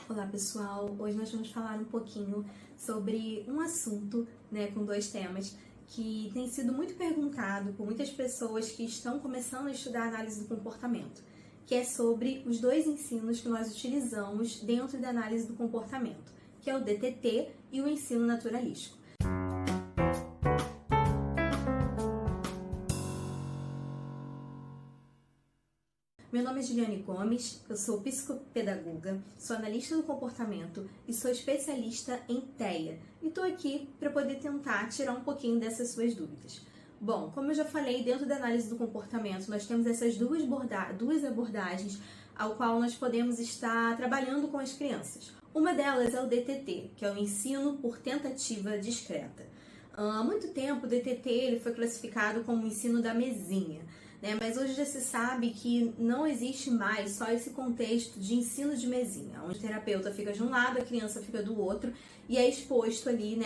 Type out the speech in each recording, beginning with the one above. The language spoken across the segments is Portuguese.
Olá pessoal, hoje nós vamos falar um pouquinho sobre um assunto, com dois temas que tem sido muito perguntado por muitas pessoas que estão começando a estudar análise do comportamento, que é sobre os dois ensinos que nós utilizamos dentro da análise do comportamento, que é o DTT e o ensino naturalístico. Meu nome é Juliane Gomes, eu sou psicopedagoga, sou analista do comportamento e sou especialista em TEA. E estou aqui para poder tentar tirar um pouquinho dessas suas dúvidas. Bom, como eu já falei, dentro da análise do comportamento, nós temos essas duas abordagens ao qual nós podemos estar trabalhando com as crianças. Uma delas é o DTT, que é o ensino por tentativa discreta. Há muito tempo o DTT ele foi classificado como o ensino da mesinha. Mas hoje já se sabe que não existe mais só esse contexto de ensino de mesinha, onde o terapeuta fica de um lado, a criança fica do outro e é exposto ali,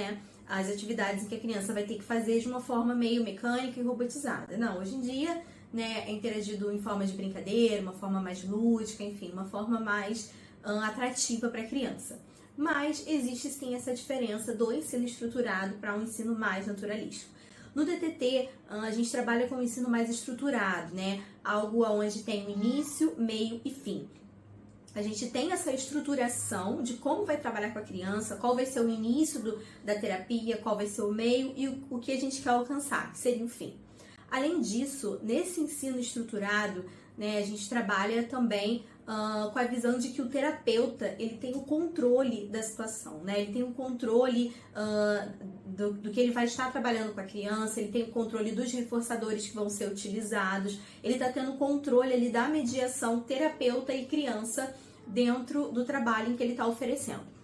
as atividades que a criança vai ter que fazer de uma forma meio mecânica e robotizada. Não, hoje em dia, é interagido em forma de brincadeira, uma forma mais lúdica, enfim, uma forma mais atrativa para a criança. Mas existe sim essa diferença do ensino estruturado para um ensino mais naturalístico. No DTT, a gente trabalha com o ensino mais estruturado, algo onde tem o início, meio e fim. A gente tem essa estruturação de como vai trabalhar com a criança, qual vai ser o início da terapia, qual vai ser o meio e o que a gente quer alcançar, que seria o fim. Além disso, nesse ensino estruturado, a gente trabalha também com a visão de que o terapeuta ele tem o controle da situação, ele tem o controle do que ele vai estar trabalhando com a criança, ele tem o controle dos reforçadores que vão ser utilizados, ele está tendo controle ali da mediação terapeuta e criança dentro do trabalho em que ele está oferecendo.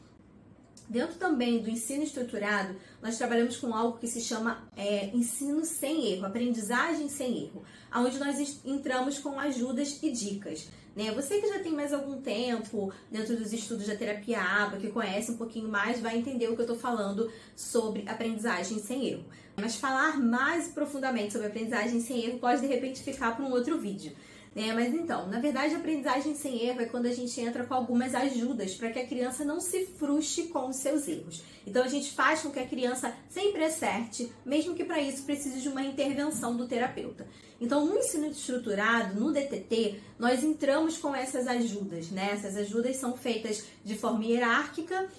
Dentro também do ensino estruturado, nós trabalhamos com algo que se chama ensino sem erro, aprendizagem sem erro, onde nós entramos com ajudas e dicas. Você que já tem mais algum tempo dentro dos estudos da terapia ABA, que conhece um pouquinho mais, vai entender o que eu estou falando sobre aprendizagem sem erro. Mas falar mais profundamente sobre aprendizagem sem erro pode de repente ficar para um outro vídeo. Mas então, na verdade, a aprendizagem sem erro é quando a gente entra com algumas ajudas para que a criança não se frustre com os seus erros. Então, a gente faz com que a criança sempre acerte, mesmo que para isso precise de uma intervenção do terapeuta. Então, no ensino estruturado, no DTT, nós entramos com essas ajudas, Essas ajudas são feitas de forma hierárquica,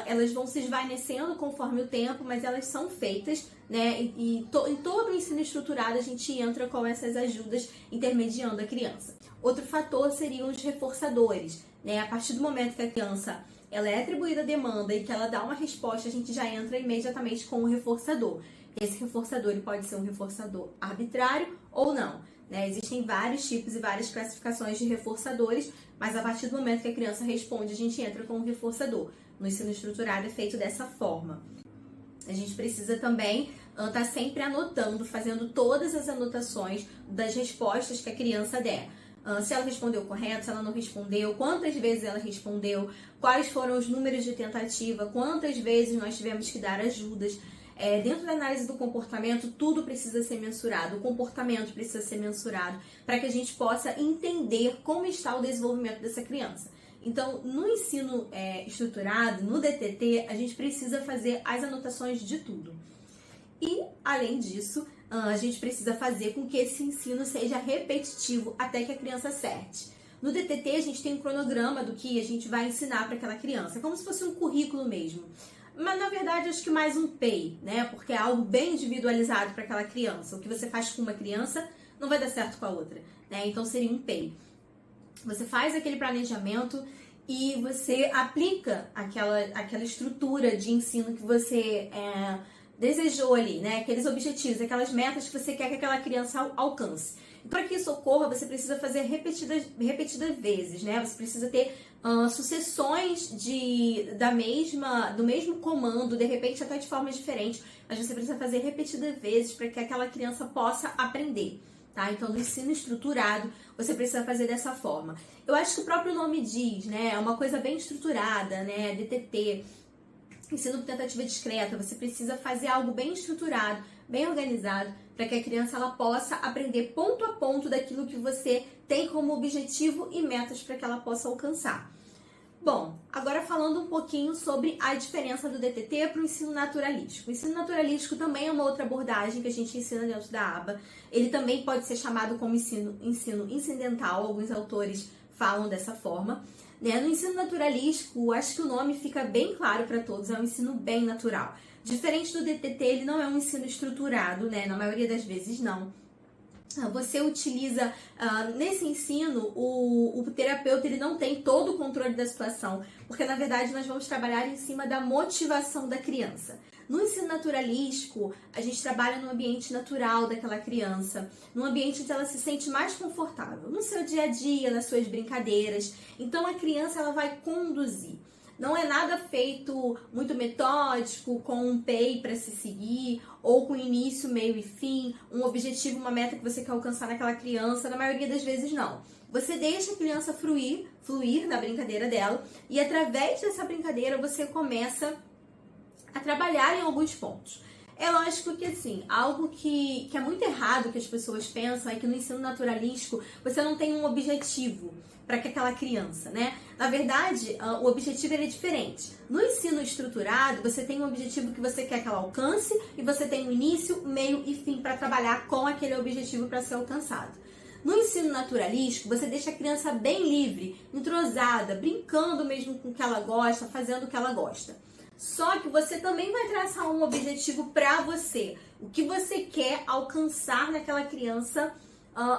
elas vão se esvaecendo conforme o tempo, mas elas são feitas, em todo o ensino estruturado a gente entra com essas ajudas intermediando a criança. Outro fator seriam os reforçadores, A partir do momento que a criança ela é atribuída a demanda e que ela dá uma resposta, a gente já entra imediatamente com o reforçador. Esse reforçador ele pode ser um reforçador arbitrário ou não. Existem vários tipos e várias classificações de reforçadores, mas a partir do momento que a criança responde, a gente entra com o reforçador. No ensino estruturado é feito dessa forma. A gente precisa também estar sempre anotando, fazendo todas as anotações das respostas que a criança der. Se ela respondeu correto, se ela não respondeu, quantas vezes ela respondeu, quais foram os números de tentativa, quantas vezes nós tivemos que dar ajudas. Dentro da análise do comportamento, tudo precisa ser mensurado, o comportamento precisa ser mensurado para que a gente possa entender como está o desenvolvimento dessa criança. Então, no ensino estruturado, no DTT, a gente precisa fazer as anotações de tudo. E, além disso, a gente precisa fazer com que esse ensino seja repetitivo até que a criança acerte. No DTT, a gente tem um cronograma do que a gente vai ensinar para aquela criança, é como se fosse um currículo mesmo. Mas, na verdade, acho que mais um PEI, Porque é algo bem individualizado para aquela criança. O que você faz com uma criança não vai dar certo com a outra, Então, seria um PEI. Você faz aquele planejamento e você aplica aquela estrutura de ensino que você desejou ali, Aqueles objetivos, aquelas metas que você quer que aquela criança alcance. E para que isso ocorra, você precisa fazer repetidas vezes, Você precisa ter sucessões do mesmo comando, de repente até de forma diferente, mas você precisa fazer repetidas vezes para que aquela criança possa aprender. Então, no ensino estruturado, você precisa fazer dessa forma. Eu acho que o próprio nome diz, É uma coisa bem estruturada, DTT, ensino por tentativa discreta. Você precisa fazer algo bem estruturado, bem organizado, para que a criança ela possa aprender ponto a ponto daquilo que você tem como objetivo e metas para que ela possa alcançar. Bom, Agora falando um pouquinho sobre a diferença do DTT para o ensino naturalístico. O ensino naturalístico também é uma outra abordagem que a gente ensina dentro da aba. Ele também pode ser chamado como ensino incidental, alguns autores falam dessa forma. No ensino naturalístico, acho que o nome fica bem claro para todos, é um ensino bem natural. Diferente do DTT, ele não é um ensino estruturado, na maioria das vezes não. Você utiliza, nesse ensino, o terapeuta ele não tem todo o controle da situação, porque na verdade nós vamos trabalhar em cima da motivação da criança. No ensino naturalístico, a gente trabalha no ambiente natural daquela criança, num ambiente onde ela se sente mais confortável, no seu dia a dia, nas suas brincadeiras. Então a criança ela vai conduzir. Não é nada feito muito metódico, com um PEI para se seguir, ou com início, meio e fim, um objetivo, uma meta que você quer alcançar naquela criança. Na maioria das vezes, não. Você deixa a criança fluir na brincadeira dela, e através dessa brincadeira você começa a trabalhar em alguns pontos. É lógico que, assim, algo que é muito errado que as pessoas pensam é que no ensino naturalístico você não tem um objetivo para aquela criança, Na verdade, o objetivo é diferente. No ensino estruturado, você tem um objetivo que você quer que ela alcance e você tem um início, meio e fim para trabalhar com aquele objetivo para ser alcançado. No ensino naturalístico, você deixa a criança bem livre, entrosada, brincando mesmo com o que ela gosta, fazendo o que ela gosta. Só que você também vai traçar um objetivo para você. O que você quer alcançar naquela criança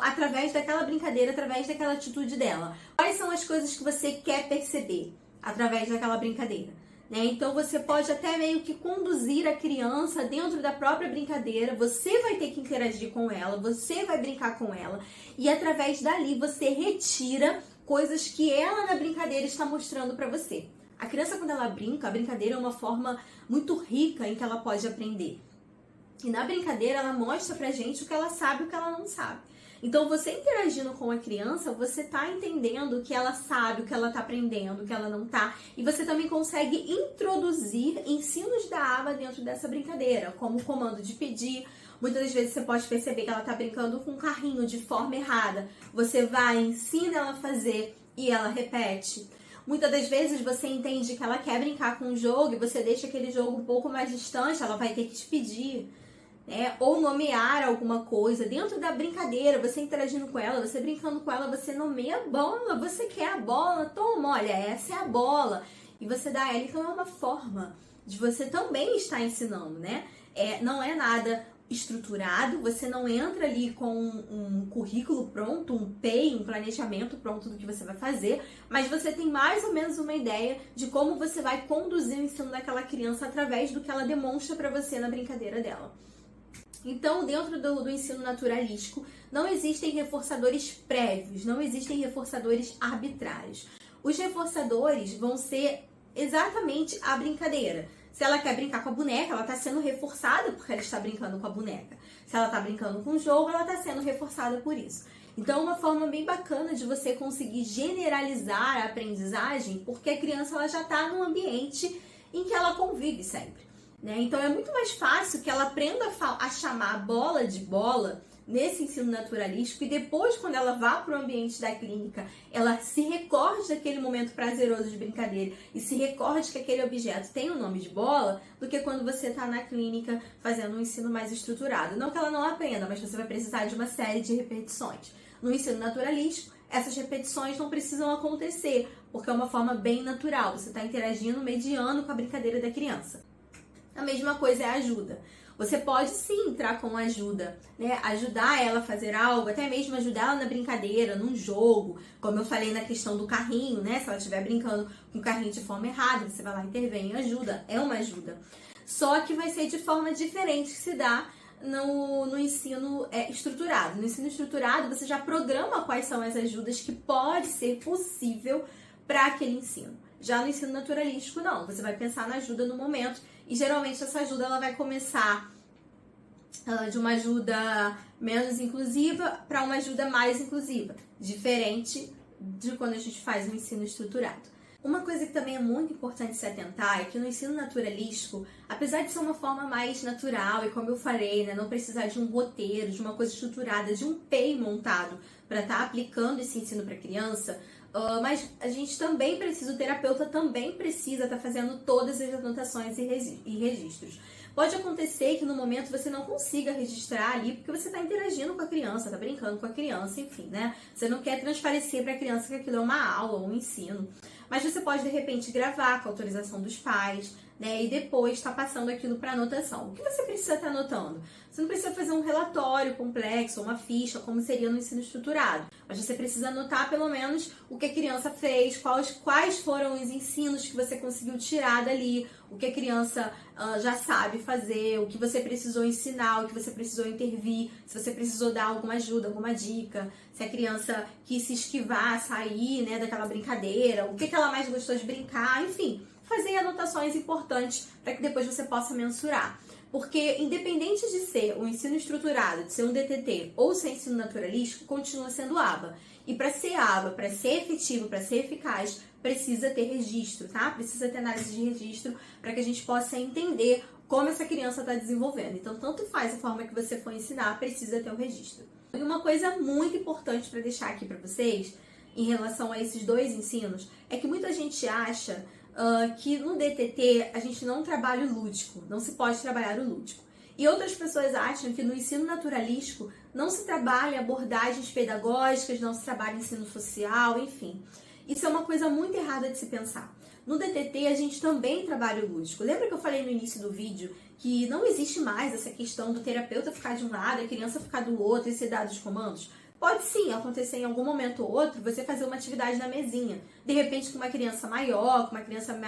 através daquela brincadeira, através daquela atitude dela. Quais são as coisas que você quer perceber através daquela brincadeira? Então você pode até meio que conduzir a criança dentro da própria brincadeira, você vai ter que interagir com ela, você vai brincar com ela e através dali você retira coisas que ela na brincadeira está mostrando para você. A criança, quando ela brinca, a brincadeira é uma forma muito rica em que ela pode aprender. E na brincadeira, ela mostra pra gente o que ela sabe e o que ela não sabe. Então, você interagindo com a criança, você tá entendendo o que ela sabe, o que ela tá aprendendo, o que ela não tá. E você também consegue introduzir ensinos da aba dentro dessa brincadeira, como o comando de pedir. Muitas das vezes você pode perceber que ela tá brincando com um carrinho de forma errada. Você vai, ensina ela a fazer e ela repete. Muitas das vezes você entende que ela quer brincar com um jogo e você deixa aquele jogo um pouco mais distante, ela vai ter que te pedir, ou nomear alguma coisa. Dentro da brincadeira, você interagindo com ela, você brincando com ela, você nomeia a bola, você quer a bola, toma, olha, essa é a bola. E você dá a ela, então é uma forma de você também estar ensinando, não é nada estruturado, você não entra ali com um currículo pronto, um PEI, um planejamento pronto do que você vai fazer, mas você tem mais ou menos uma ideia de como você vai conduzir o ensino daquela criança através do que ela demonstra para você na brincadeira dela. Então, dentro do ensino naturalístico, não existem reforçadores prévios, não existem reforçadores arbitrários. Os reforçadores vão ser exatamente a brincadeira. Se ela quer brincar com a boneca, ela está sendo reforçada porque ela está brincando com a boneca. Se ela está brincando com o jogo, ela está sendo reforçada por isso. Então, uma forma bem bacana de você conseguir generalizar a aprendizagem, porque a criança ela já está num ambiente em que ela convive sempre. Então, é muito mais fácil que ela aprenda a chamar a bola de bola nesse ensino naturalístico e depois, quando ela vá para o ambiente da clínica, ela se recorde daquele momento prazeroso de brincadeira e se recorde que aquele objeto tem o nome de bola, do que quando você está na clínica fazendo um ensino mais estruturado. Não que ela não aprenda, mas você vai precisar de uma série de repetições. No ensino naturalístico, essas repetições não precisam acontecer, porque é uma forma bem natural. Você está interagindo, mediando com a brincadeira da criança. A mesma coisa é a ajuda. Você pode sim entrar com ajuda, ajudar ela a fazer algo, até mesmo ajudar ela na brincadeira, num jogo, como eu falei na questão do carrinho, se ela estiver brincando com o carrinho de forma errada, você vai lá, intervém e ajuda, é uma ajuda. Só que vai ser de forma diferente que se dá no ensino estruturado. No ensino estruturado, você já programa quais são as ajudas que pode ser possível para aquele ensino. Já no ensino naturalístico, não. Você vai pensar na ajuda no momento e geralmente essa ajuda ela vai começar de uma ajuda menos inclusiva para uma ajuda mais inclusiva, diferente de quando a gente faz um ensino estruturado. Uma coisa que também é muito importante se atentar é que no ensino naturalístico, apesar de ser uma forma mais natural e como eu falei, não precisar de um roteiro, de uma coisa estruturada, de um PEI montado para estar aplicando esse ensino para a criança, Mas a gente também precisa, o terapeuta também precisa estar fazendo todas as anotações e registros. Pode acontecer que no momento você não consiga registrar ali, porque você está interagindo com a criança, está brincando com a criança, enfim, né? Você não quer transparecer para a criança que aquilo é uma aula ou um ensino. Mas você pode, de repente, gravar com a autorização dos pais, né? E depois estar passando aquilo para anotação. O que você precisa estar anotando? Você não precisa fazer um relatório complexo, uma ficha, como seria no ensino estruturado. Mas você precisa anotar, pelo menos, o que a criança fez, quais foram os ensinos que você conseguiu tirar dali, o que a criança já sabe fazer, o que você precisou ensinar, o que você precisou intervir, se você precisou dar alguma ajuda, alguma dica, se a criança quis se esquivar, sair, né, daquela brincadeira, o que ela mais gostou de brincar, enfim, fazer anotações importantes para que depois você possa mensurar. Porque independente de ser um ensino estruturado, de ser um DTT ou ser ensino naturalístico, continua sendo ABA. E para ser ABA, para ser efetivo, para ser eficaz, precisa ter registro, tá? Precisa ter análise de registro para que a gente possa entender como essa criança está desenvolvendo. Então, tanto faz a forma que você for ensinar, precisa ter o registro. E uma coisa muito importante para deixar aqui para vocês, em relação a esses dois ensinos, é que muita gente acha que no DTT a gente não trabalha o lúdico, não se pode trabalhar o lúdico. E outras pessoas acham que no ensino naturalístico não se trabalha abordagens pedagógicas, não se trabalha ensino social, enfim. Isso é uma coisa muito errada de se pensar. No DTT a gente também trabalha o lúdico. Lembra que eu falei no início do vídeo que não existe mais essa questão do terapeuta ficar de um lado, a criança ficar do outro e ser dado os comandos? Pode sim acontecer em algum momento ou outro você fazer uma atividade na mesinha. De repente com uma criança maior, com uma criança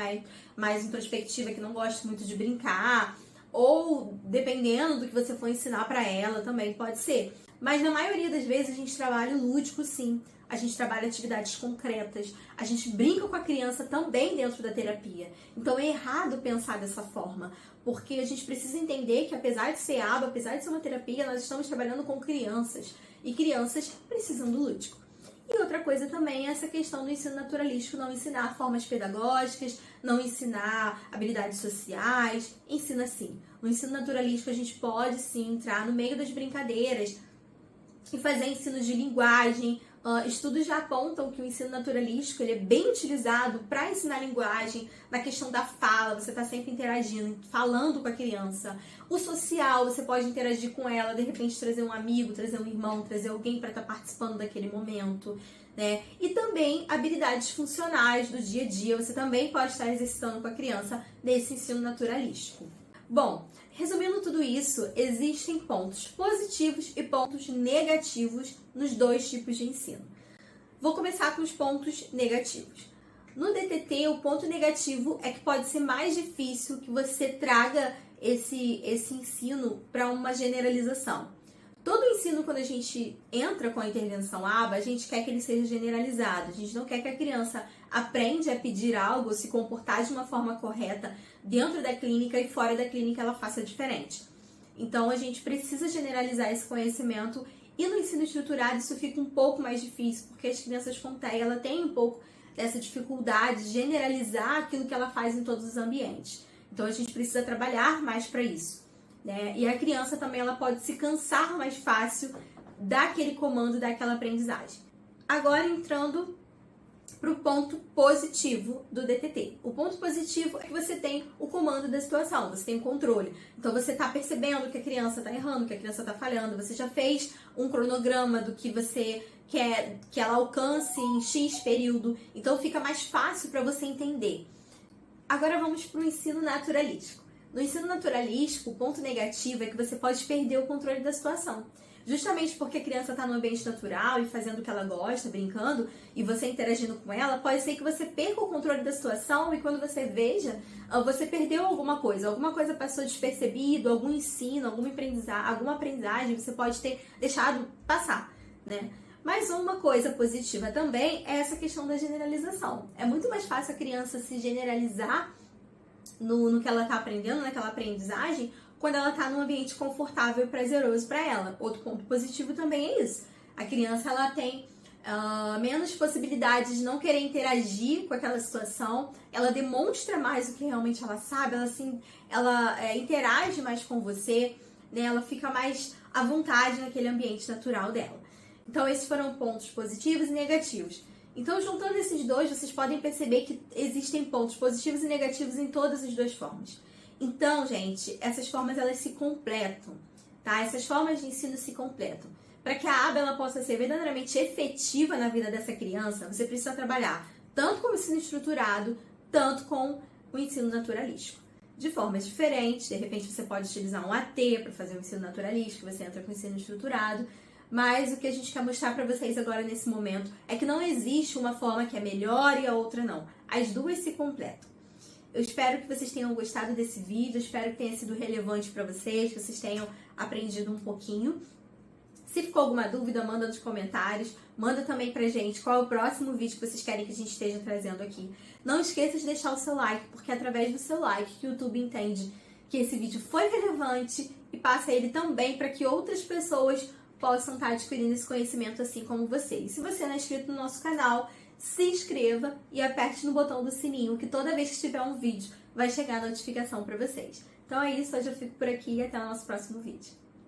mais introspectiva que não gosta muito de brincar, ou dependendo do que você for ensinar para ela também pode ser. Mas na maioria das vezes a gente trabalha o lúdico sim. A gente trabalha atividades concretas, a gente brinca com a criança também dentro da terapia. Então é errado pensar dessa forma, porque a gente precisa entender que apesar de ser ABA, apesar de ser uma terapia, nós estamos trabalhando com crianças. E crianças precisam do lúdico. E outra coisa também é essa questão do ensino naturalístico, não ensinar formas pedagógicas, não ensinar habilidades sociais, ensina sim. No ensino naturalístico a gente pode sim entrar no meio das brincadeiras e fazer ensino de linguagem. Estudos já apontam que o ensino naturalístico ele é bem utilizado para ensinar linguagem, na questão da fala, você está sempre interagindo, falando com a criança. O social, você pode interagir com ela, de repente trazer um amigo, trazer um irmão, trazer alguém para estar participando daquele momento, né? E também habilidades funcionais do dia a dia, você também pode estar exercitando com a criança nesse ensino naturalístico. Bom, resumindo tudo isso, existem pontos positivos e pontos negativos nos dois tipos de ensino. Vou começar com os pontos negativos. No DTT, o ponto negativo é que pode ser mais difícil que você traga esse ensino para uma generalização. Todo ensino, quando a gente entra com a intervenção ABA, a gente quer que ele seja generalizado. A gente não quer que a criança aprenda a pedir algo, se comportar de uma forma correta dentro da clínica e fora da clínica ela faça diferente. Então, a gente precisa generalizar esse conhecimento e no ensino estruturado isso fica um pouco mais difícil, porque as crianças com TEA ela tem um pouco dessa dificuldade de generalizar aquilo que ela faz em todos os ambientes. Então, a gente precisa trabalhar mais para isso. Né? E a criança também ela pode se cansar mais fácil daquele comando, daquela aprendizagem. Agora entrando para o ponto positivo do DTT. O ponto positivo é que você tem o comando da situação, você tem o controle. Então você está percebendo que a criança está errando, que a criança está falhando, você já fez um cronograma do que você quer que ela alcance em X período, então fica mais fácil para você entender. Agora vamos para o ensino naturalístico. No ensino naturalístico, o ponto negativo é que você pode perder o controle da situação. Justamente porque a criança está no ambiente natural e fazendo o que ela gosta, brincando, e você interagindo com ela, pode ser que você perca o controle da situação e quando você veja, você perdeu alguma coisa passou despercebido, algum ensino, alguma aprendizagem, você pode ter deixado passar, né? Mas uma coisa positiva também é essa questão da generalização. É muito mais fácil a criança se generalizar no que ela está aprendendo, naquela aprendizagem, quando ela está num ambiente confortável e prazeroso para ela. Outro ponto positivo também é isso. A criança ela tem menos possibilidades de não querer interagir com aquela situação, ela demonstra mais o que realmente ela sabe, ela interage mais com você, né? Ela fica mais à vontade naquele ambiente natural dela. Então, esses foram pontos positivos e negativos. Então, juntando esses dois, vocês podem perceber que existem pontos positivos e negativos em todas as duas formas. Então, gente, essas formas elas se completam, tá? Essas formas de ensino se completam. Para que a aba ela possa ser verdadeiramente efetiva na vida dessa criança, você precisa trabalhar tanto com o ensino estruturado, tanto com o ensino naturalístico. De formas diferentes, de repente você pode utilizar um AT para fazer o ensino naturalístico, você entra com o ensino estruturado, mas o que a gente quer mostrar para vocês agora nesse momento é que não existe uma forma que é melhor e a outra não. As duas se completam. Eu espero que vocês tenham gostado desse vídeo, espero que tenha sido relevante para vocês, que vocês tenham aprendido um pouquinho. Se ficou alguma dúvida, manda nos comentários, manda também pra gente qual é o próximo vídeo que vocês querem que a gente esteja trazendo aqui. Não esqueça de deixar o seu like, porque é através do seu like que o YouTube entende que esse vídeo foi relevante e passa ele também para que outras pessoas possam estar adquirindo esse conhecimento assim como você. E se você não é inscrito no nosso canal, se inscreva e aperte no botão do sininho, que toda vez que tiver um vídeo vai chegar a notificação para vocês. Então é isso, hoje eu fico por aqui e até o nosso próximo vídeo.